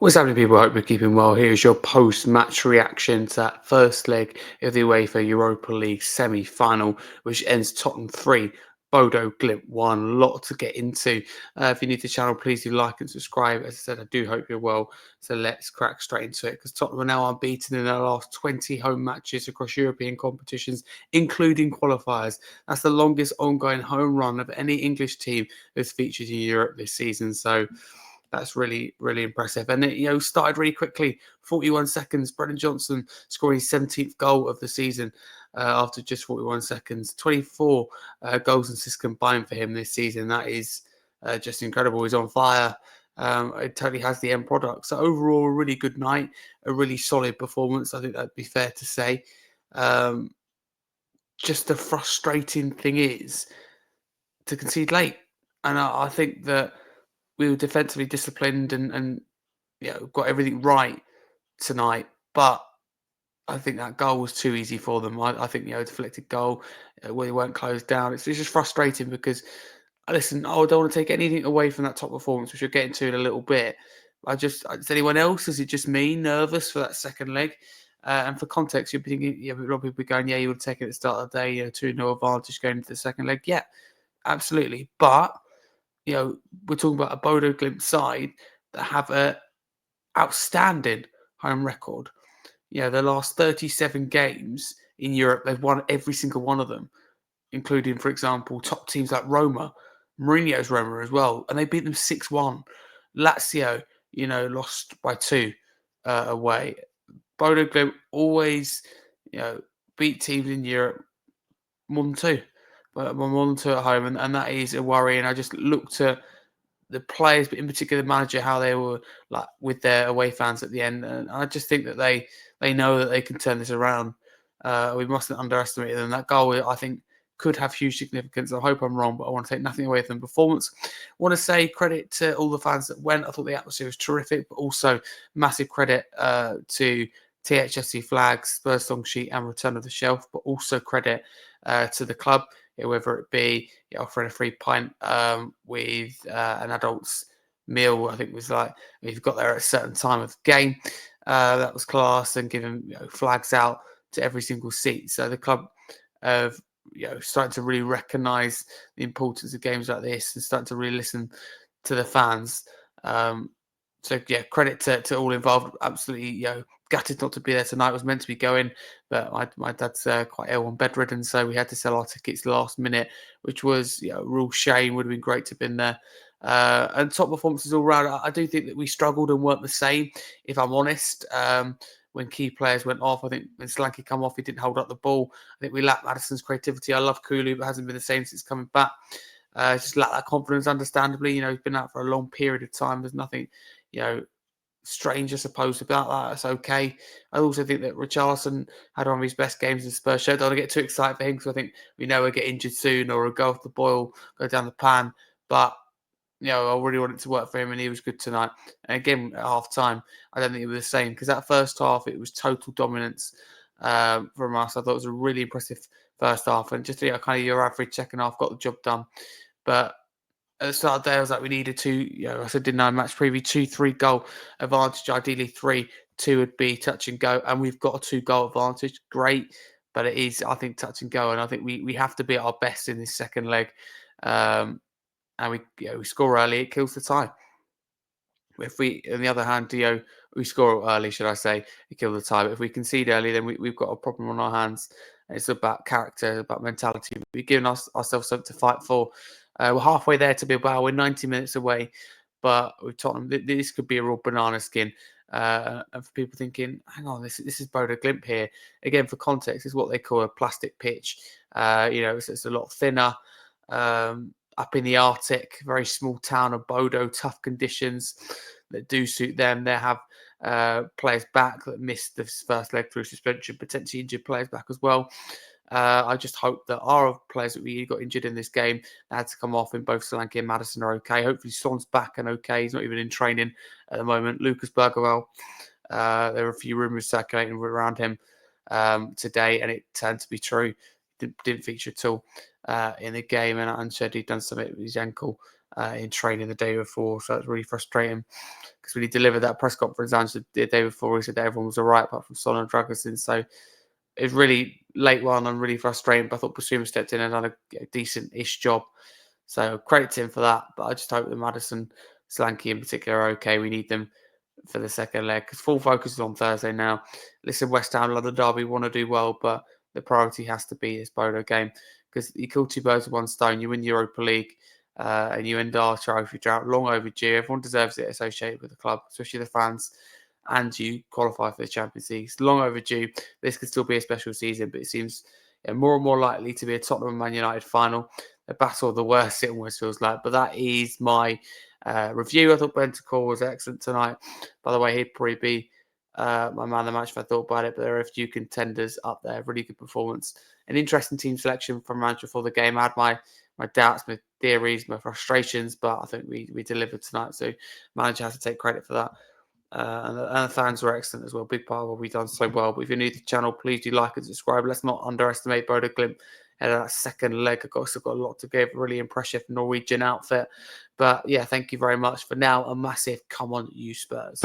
What's happening, people? I hope you're keeping well. Here's your post-match reaction to that first leg of the UEFA Europa League semi-final, which ends Tottenham 3, Bodo Glimt 1. A lot to get into. If you're new to the channel, please do like and subscribe. As I said, I do hope you're well. So let's crack straight into it, because Tottenham are now unbeaten in their last 20 home matches across European competitions, including qualifiers. That's the longest ongoing home run of any English team that's featured in Europe this season. So that's really, really impressive. And it, started really quickly. 41 seconds. Brennan Johnson scoring his 17th goal of the season after just 41 seconds. 24 goals and assists combined for him this season. That is just incredible. He's on fire. It totally has the end product. So overall, a really good night, a really solid performance. I think that'd be fair to say. Just the frustrating thing is to concede late. And I think that we were defensively disciplined and got everything right tonight. But I think that goal was too easy for them. I think deflected goal where they weren't closed down. It's just frustrating because, listen, I don't want to take anything away from that top performance, which we'll get into in a little bit. Is anyone else? Is it just me nervous for that second leg? And for context, you're thinking, a lot of people are going, you would have taken it at the start of the day, 2-0 advantage going into the second leg. Yeah, absolutely. But we're talking about a Bodo Glimt side that have a outstanding home record. The last 37 games in Europe, they've won every single one of them, including, for example, top teams like Roma, Mourinho's Roma as well, and they beat them 6-1. Lazio, lost by 2 away. Bodo Glimt always, beat teams in Europe 1-2, but 1-2 at home, and that is a worry. And I just looked at the players, but in particular the manager, how they were like with their away fans at the end. And I just think that they know that they can turn this around. We mustn't underestimate them. That goal, I think, could have huge significance. I hope I'm wrong, but I want to take nothing away from the performance. I want to say credit to all the fans that went. I thought the atmosphere was terrific, but also massive credit to THFC Flags, Spurs Song Sheet, and Return of the Shelf, but also credit to the club, whether it be offering a free pint with an adult's meal. I think it was like if you got there at a certain time of the game, that was class, and giving flags out to every single seat. So the club have starting to really recognise the importance of games like this and starting to really listen to the fans. Credit to all involved. Absolutely, gutted not to be there tonight. I was meant to be going, but my dad's quite ill and bedridden, so we had to sell our tickets last minute, which was a real shame. Would have been great to have been there. And top performances all round. I do think that we struggled and weren't the same, if I'm honest. When key players went off, I think when Solanke come off, he didn't hold up the ball. I think we lacked Maddison's creativity. I love Kulu, but hasn't been the same since coming back. Just lacked that confidence, understandably. He's been out for a long period of time. There's nothing, strange, I suppose, about that. It's okay. I also think that Richarlison had one of his best games in Spurs shirt. Don't want to get too excited for him, because I think we know he'll get injured soon, or he'll go off the boil, go down the pan. But I really wanted to work for him, and he was good tonight. And again, at half time, I don't think it was the same, because that first half, it was total dominance from us. I thought it was a really impressive first half, and just kind of your average second half got the job done. But at the start of the day, I was like, we needed I said, didn't I, match preview, 2-3 goal advantage, ideally 3. 2 would be touch and go, and we've got a 2-goal advantage. Great, but it is, I think, touch and go, and I think we have to be at our best in this second leg. And we score early, it kills the tie. If we, on the other hand, we score early, should I say, it kills the tie. But if we concede early, then we've got a problem on our hands. It's about character, about mentality. We've given ourselves something to fight for. We're halfway there to Bilbao. We're 90 minutes away. But with Tottenham, this could be a real banana skin. And for people thinking, hang on, this is Bodo Glimt here. Again, for context, it's what they call a plastic pitch. It's a lot thinner. Up in the Arctic, very small town of Bodo, tough conditions that do suit them. They have players back that missed the first leg through suspension, potentially injured players back as well. I just hope that our players that we got injured in this game had to come off in both Solanke and Maddison are okay. Hopefully Son's back and okay. He's not even in training at the moment. Lucas Bergerwell, there are a few rumours circulating around him today, and it turned to be true. Didn't feature at all in the game, and said he'd done something with his ankle. in training the day before. So it's really frustrating because when he delivered that press conference answer the day before, he said that everyone was all right apart from Son and Dragusin. So it was really late one and really frustrating. But I thought Basuma stepped in and done a decent-ish job. So credit to him for that. But I just hope that Maddison, Solanke in particular are okay. We need them for the second leg because full focus is on Thursday now. Listen, West Ham, London Derby want to do well, but the priority has to be this Bodo game because you kill two birds with one stone. You win Europa League and you end our trophy drought. Long overdue. Everyone deserves it associated with the club, especially the fans. And you qualify for the Champions League. It's long overdue. This could still be a special season, but it seems more and more likely to be a Tottenham and Man United final. A battle of the worst, it almost feels like. But that is my review. I thought Bentancur was excellent tonight. By the way, he'd probably be my man of the match if I thought about it. But there are a few contenders up there. Really good performance. An interesting team selection from manager for the game. I had my doubts, my theories, my frustrations, but I think we delivered tonight. So manager has to take credit for that. And the fans were excellent as well. Big part of what we've done so well. But if you're new to the channel, please do like and subscribe. Let's not underestimate Bodo Glimt. That second leg, I've still got a lot to give. Really impressive Norwegian outfit. But yeah, thank you very much. For now, a massive come on, you Spurs.